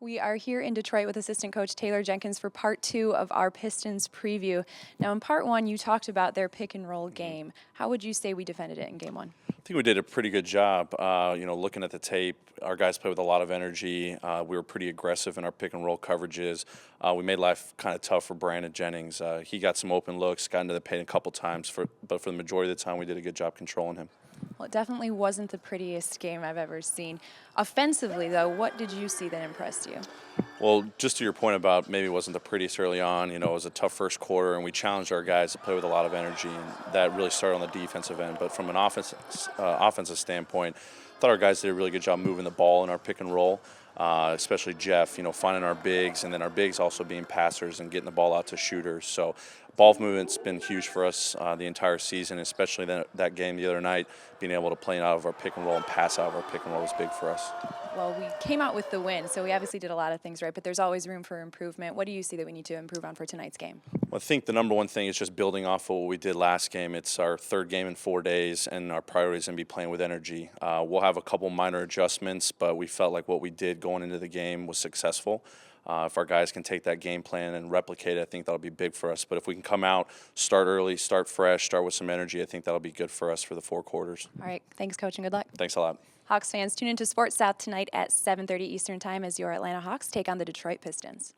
We are here in Detroit with assistant coach Taylor Jenkins for part two of our Pistons preview. Now, in part one, you talked about their pick and roll game. How would you say we defended it in game one? I think we did a pretty good job. Looking at the tape, our guys played with a lot of energy. We were pretty aggressive in our pick and roll coverages. We made life kind of tough for Brandon Jennings. He got some open looks, got into the paint a couple times, but for the majority of the time, we did a good job controlling him. Well, it definitely wasn't the prettiest game I've ever seen. Offensively, though, what did you see that impressed you? Well, just to your point about maybe it wasn't the prettiest early on, it was a tough first quarter, and we challenged our guys to play with a lot of energy, and that really started on the defensive end. But from an offensive standpoint, I thought our guys did a really good job moving the ball in our pick and roll, especially Jeff, finding our bigs, and then our bigs also being passers and getting the ball out to shooters. So ball movement's been huge for us the entire season, especially that game the other night, being able to play out of our pick and roll and pass out of our pick and roll was big for us. Well, we came out with the win, so we obviously did a lot of things right, but there's always room for improvement. What do you see that we need to improve on for tonight's game? Well, I think the number one thing is just building off of what we did last game. It's our third game in 4 days, and our priority is going to be playing with energy. We'll have a couple minor adjustments, but we felt like what we did going into the game was successful. If our guys can take that game plan and replicate it, I think that'll be big for us. But if we can come out, start early, start fresh, start with some energy, I think that'll be good for us for the 4 quarters. All right, thanks, Coach, and good luck. Thanks a lot. Hawks fans, tune into Sports South tonight at 7:30 Eastern Time as your Atlanta Hawks take on the Detroit Pistons.